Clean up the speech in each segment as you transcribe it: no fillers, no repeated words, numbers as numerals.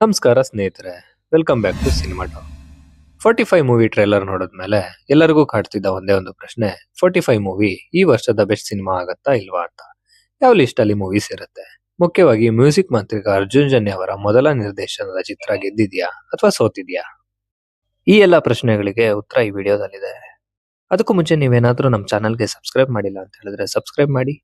ನಮಸ್ಕಾರ ಸ್ನೇಹಿತರೆ, welcome back to cinema talk. 45 movie trailer ನೋಡಿದ್ಮೇಲೆ ಎಲ್ಲರಿಗೂ ಕಾಡ್ತಿದ್ದ ಒಂದೇ ಒಂದು ಪ್ರಶ್ನೆ, 45 ಮೂವಿ ಈ ವರ್ಷದ ಬೆಸ್ಟ್ ಸಿನಿಮಾ ಆಗತ್ತಾ ಇಲ್ವಾ ಅಂತ. ಯಾವ ಲಿಸ್ಟ್ ಅಲ್ಲಿ ಮೂವೀಸ್ ಇರುತ್ತೆ? ಮುಖ್ಯವಾಗಿ ಮ್ಯೂಸಿಕ್ ಮಾಂತ್ರಿಕ ಅರ್ಜುನ್ ಜನ್ಯ ಅವರ ಮೊದಲ ನಿರ್ದೇಶನದ ಚಿತ್ರ ಗೆದ್ದಿದ್ಯಾ ಅಥವಾ ಸೋತಿದ್ಯಾ? ಈ ಎಲ್ಲ ಪ್ರಶ್ನೆಗಳಿಗೆ ಉತ್ತರ ಈ ವಿಡಿಯೋದಲ್ಲಿದೆ. ಅದಕ್ಕೂ ಮುಂಚೆ ನೀವೇನಾದ್ರೂ ನಮ್ಮ ಚಾನಲ್ಗೆ ಸಬ್ಸ್ಕ್ರೈಬ್ ಮಾಡಿಲ್ಲ ಅಂತ ಹೇಳಿದ್ರೆ ಸಬ್ಸ್ಕ್ರೈಬ್ ಮಾಡಿ,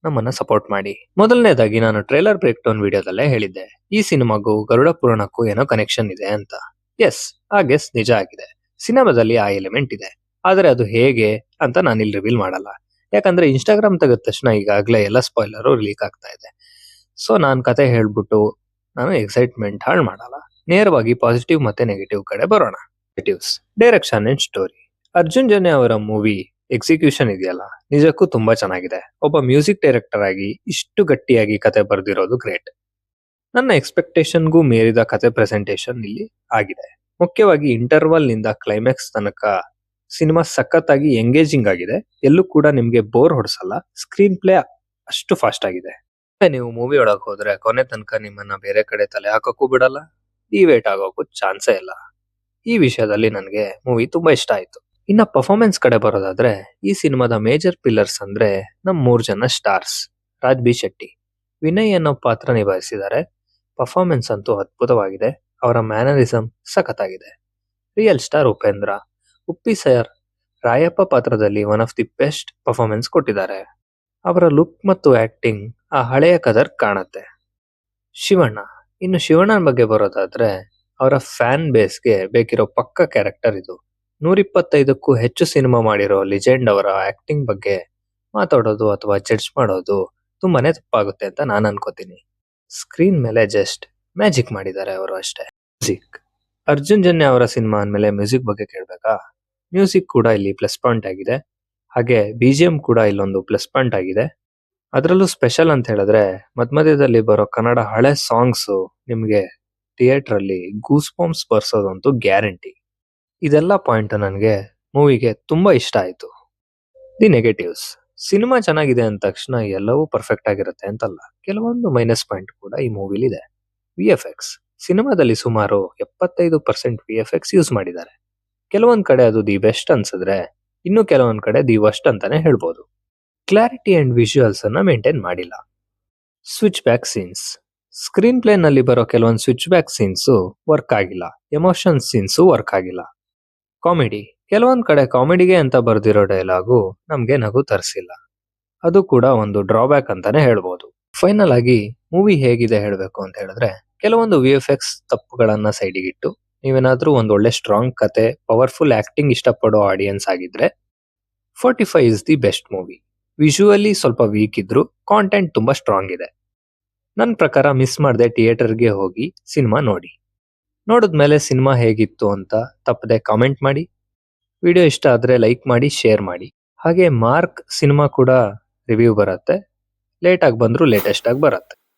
ನಮ್ಮನ್ನ ಸಪೋರ್ಟ್ ಮಾಡಿ. ಮೊದಲನೇದಾಗಿ ನಾನು ಟ್ರೇಲರ್ ಬ್ರೇಕ್ ಡೌನ್ ವಿಡಿಯೋದಲ್ಲೇ ಹೇಳಿದ್ದೆ, ಈ ಸಿನಿಮಾಗೂ ಗರುಡ ಪುರಾಣಕ್ಕೂ ಏನೋ ಕನೆಕ್ಷನ್ ಇದೆ ಅಂತ. ಎಸ್, ಆ ಗೆಸ್ ನಿಜ ಆಗಿದೆ. ಸಿನಿಮಾದಲ್ಲಿ ಆ ಎಲಿಮೆಂಟ್ ಇದೆ, ಆದರೆ ಅದು ಹೇಗೆ ಅಂತ ನಾನಿಲ್ಲಿ ರಿವೀಲ್ ಮಾಡಲ್ಲ. ಯಾಕಂದ್ರೆ ಇನ್ಸ್ಟಾಗ್ರಾಮ್ ತೆಗೆದ ತಕ್ಷಣ ಈಗಾಗಲೇ ಎಲ್ಲ ಸ್ಪಾಯ್ಲರು ರಿಲೀಕ್ ಆಗ್ತಾ ಇದೆ. ಸೊ ನಾನು ಕತೆ ಹೇಳ್ಬಿಟ್ಟು ನಾನು ಎಕ್ಸೈಟ್ಮೆಂಟ್ ಹಾಳು ಮಾಡಲ್ಲ. ನೇರವಾಗಿ ಪಾಸಿಟಿವ್ ಮತ್ತೆ ನೆಗೆಟಿವ್ ಕಡೆ ಬರೋಣ. Negatives: direction and story. Arjun Janya ಅವರ ಮೂವಿ ಎಕ್ಸಿಕ್ಯೂಷನ್ ಇದೆಯಲ್ಲ, ನಿಜಕ್ಕೂ ತುಂಬಾ ಚೆನ್ನಾಗಿದೆ. ಒಬ್ಬ ಮ್ಯೂಸಿಕ್ ಡೈರೆಕ್ಟರ್ ಆಗಿ ಇಷ್ಟು ಗಟ್ಟಿಯಾಗಿ ಕತೆ ಬರೆದಿರೋದು ಗ್ರೇಟ್. ನನ್ನ ಎಕ್ಸ್ಪೆಕ್ಟೇಷನ್ಗೂ ಮೀರಿದ ಕತೆ ಪ್ರೆಸೆಂಟೇಷನ್ ಇಲ್ಲಿ ಆಗಿದೆ. ಮುಖ್ಯವಾಗಿ ಇಂಟರ್ವಲ್ ನಿಂದ ಕ್ಲೈಮ್ಯಾಕ್ಸ್ ತನಕ ಸಿನಿಮಾ ಸಖತ್ತಾಗಿ ಎಂಗೇಜಿಂಗ್ ಆಗಿದೆ. ಎಲ್ಲೂ ಕೂಡ ನಿಮ್ಗೆ ಬೋರ್ ಹೊಡ್ಸಲ್ಲ. ಸ್ಕ್ರೀನ್ ಪ್ಲೇ ಅಷ್ಟು ಫಾಸ್ಟ್ ಆಗಿದೆ. ನೀವು ಮೂವಿ ಒಳಗೆ ಹೋದ್ರೆ ಕೊನೆ ತನಕ ನಿಮ್ಮನ್ನ ಬೇರೆ ಕಡೆ ತಲೆ ಹಾಕೋಕ್ಕೂ ಬಿಡಲ್ಲ, ಡಿವೇಟ್ ಆಗೋಕ್ಕೂ ಚಾನ್ಸೇ ಇಲ್ಲ. ಈ ವಿಷಯದಲ್ಲಿ ನನಗೆ ಮೂವಿ ತುಂಬಾ ಇಷ್ಟ ಆಯ್ತು. ಇನ್ನ ಪರ್ಫಾರ್ಮೆನ್ಸ್ ಕಡೆ ಬರೋದಾದ್ರೆ, ಈ ಸಿನಿಮಾದ ಮೇಜರ್ ಪಿಲ್ಲರ್ಸ್ ಅಂದ್ರೆ ನಮ್ 3 ಜನ ಸ್ಟಾರ್ಸ್. ರಾಜ್ ಬಿ ಶೆಟ್ಟಿ ವಿನಯ್ ಅನ್ನೋ ಪಾತ್ರ ನಿಭಾಯಿಸಿದ್ದಾರೆ. ಪರ್ಫಾರ್ಮೆನ್ಸ್ ಅಂತೂ ಅದ್ಭುತವಾಗಿದೆ. ಅವರ ಮ್ಯಾನರಿಸಮ್ ಸಖತ್ತಾಗಿದೆ. Real star Upendra. Uppi sir Rayappa ಪಾತ್ರದಲ್ಲಿ one of the best performance ಕೊಟ್ಟಿದ್ದಾರೆ. ಅವರ ಲುಕ್ ಮತ್ತು ಆಕ್ಟಿಂಗ್ ಆ ಹಳೆಯ ಕದರ್ ಕಾಣತ್ತೆ. ಶಿವಣ್ಣ. ಇನ್ನು ಶಿವಣ್ಣನ ಬಗ್ಗೆ ಬರೋದಾದ್ರೆ, ಅವರ ಫ್ಯಾನ್ ಬೇಸ್ಗೆ ಬೇಕಿರೋ ಪಕ್ಕ ಕ್ಯಾರೆಕ್ಟರ್ ಇದು. 125ಕ್ಕೂ ಹೆಚ್ಚು ಸಿನಿಮಾ ಮಾಡಿರೋ ಲಿಜೆಂಡ್ ಅವರ ಆಕ್ಟಿಂಗ್ ಬಗ್ಗೆ ಮಾತಾಡೋದು ಅಥವಾ ಜಡ್ಜ್ ಮಾಡೋದು ತುಂಬಾನೇ ತಪ್ಪಾಗುತ್ತೆ ಅಂತ ನಾನು ಅನ್ಕೋತೀನಿ. ಸ್ಕ್ರೀನ್ ಮೇಲೆ ಜಸ್ಟ್ ಮ್ಯಾಜಿಕ್ ಮಾಡಿದ್ದಾರೆ ಅವರು ಅಷ್ಟೇ. ಮ್ಯೂಸಿಕ್: ಅರ್ಜುನ್ ಜನ್ಯ ಅವರ ಸಿನಿಮಾ ಅಂದಮೇಲೆ ಮ್ಯೂಸಿಕ್ ಬಗ್ಗೆ ಕೇಳ್ಬೇಕಾ? ಮ್ಯೂಸಿಕ್ ಕೂಡ ಇಲ್ಲಿ ಪ್ಲಸ್ ಪಾಯಿಂಟ್ ಆಗಿದೆ. ಹಾಗೆ BGM ಕೂಡ ಇಲ್ಲೊಂದು ಪ್ಲಸ್ ಪಾಯಿಂಟ್ ಆಗಿದೆ. ಅದರಲ್ಲೂ ಸ್ಪೆಷಲ್ ಅಂತ ಹೇಳಿದ್ರೆ, ಮಧ್ಯದಲ್ಲಿ ಬರೋ ಕನ್ನಡ ಹಳೆ ಸಾಂಗ್ಸ್ ನಿಮ್ಗೆ ಥಿಯೇಟರ್ ಅಲ್ಲಿ ಗೂಸ್ ಬಾಂಬ್ಸ್ ಬರ್ಸೋದಂತೂ ಗ್ಯಾರಂಟಿ. ಇದೆಲ್ಲ ಪಾಯಿಂಟ್ ನನಗೆ ಮೂವಿಗೆ ತುಂಬಾ ಇಷ್ಟ ಆಯ್ತು. ದಿ ನೆಗೆಟಿವ್ಸ್: ಸಿನಿಮಾ ಚೆನ್ನಾಗಿದೆ ಅಂದ ತಕ್ಷಣ ಎಲ್ಲವೂ ಪರ್ಫೆಕ್ಟ್ ಆಗಿರುತ್ತೆ ಅಂತಲ್ಲ. ಕೆಲವೊಂದು ಮೈನಸ್ ಪಾಯಿಂಟ್ ಕೂಡ ಈ ಮೂವಿಲಿ ಇದೆ. VFX: ಸಿನಿಮಾದಲ್ಲಿ ಸುಮಾರು 75% VFX ಯೂಸ್ ಮಾಡಿದ್ದಾರೆ. ಕೆಲವೊಂದ್ ಕಡೆ ಅದು ದಿ ಬೆಸ್ಟ್ ಅನ್ಸಿದ್ರೆ, ಇನ್ನು ಕೆಲವೊಂದ್ ಕಡೆ ದಿ ವರ್ಸ್ಟ್ ಅಂತಾನೆ ಹೇಳ್ಬೋದು. ಕ್ಲಾರಿಟಿ ಅಂಡ್ ವಿಜುವಲ್ಸ್ ಅನ್ನ ಮೇಂಟೈನ್ ಮಾಡಿಲ್ಲ. Switch back scenes: screen play ನಲ್ಲಿ ಬರೋ ಕೆಲವೊಂದು ಸ್ವಿಚ್ ಬ್ಯಾಕ್ ಸೀನ್ಸ್ ವರ್ಕ್ ಆಗಿಲ್ಲ. ಎಮೋಷನ್ ಸೀನ್ಸ್ ವರ್ಕ್ ಆಗಿಲ್ಲ. ಕಾಮಿಡಿ: ಕೆಲವೊಂದ್ ಕಡೆ ಕಾಮಿಡಿಗೆ ಅಂತ ಬರ್ದಿರೋ ಡೈಲಾಗು ನಮ್ಗೆ ನಗು ತರಿಸಿಲ್ಲ. ಅದು ಕೂಡ ಒಂದು ಡ್ರಾಬ್ಯಾಕ್ ಅಂತಾನೆ ಹೇಳ್ಬೋದು. ಫೈನಲ್ ಆಗಿ ಮೂವಿ ಹೇಗಿದೆ ಹೇಳ್ಬೇಕು ಅಂತ ಹೇಳಿದ್ರೆ, ಕೆಲವೊಂದು VFX ತಪ್ಪುಗಳನ್ನ ಸೈಡಿಗಿಟ್ಟು ನೀವೇನಾದ್ರೂ ಒಂದ್ ಒಳ್ಳೆ ಸ್ಟ್ರಾಂಗ್ ಕತೆ, ಪವರ್ಫುಲ್ ಆಕ್ಟಿಂಗ್ ಇಷ್ಟಪಡೋ ಆಡಿಯನ್ಸ್ ಆಗಿದ್ರೆ 45 is the best movie. Visually ಸ್ವಲ್ಪ ವೀಕ್ ಇದ್ರು ಕಾಂಟೆಂಟ್ ತುಂಬಾ ಸ್ಟ್ರಾಂಗ್ ಇದೆ. ನನ್ನ ಪ್ರಕಾರ ಮಿಸ್ ಮಾಡದೆ ಥಿಯೇಟರ್ಗೆ ಹೋಗಿ ಸಿನಿಮಾ ನೋಡಿ. ನೋಡಿದ್ಮೇಲೆ ಸಿನಿಮಾ ಹೇಗಿತ್ತು ಅಂತ ತಪ್ಪದೆ ಕಾಮೆಂಟ್ ಮಾಡಿ. ವಿಡಿಯೋ ಇಷ್ಟ ಆದ್ರೆ ಲೈಕ್ ಮಾಡಿ, ಶೇರ್ ಮಾಡಿ. ಹಾಗೆ ಮಾರ್ಕ್ ಸಿನಿಮಾ ಕೂಡ ರಿವ್ಯೂ ಬರುತ್ತೆ. ಲೇಟ್ ಆಗಿ ಬಂದ್ರು ಲೇಟೆಸ್ಟ್ ಆಗಿ ಬರುತ್ತೆ.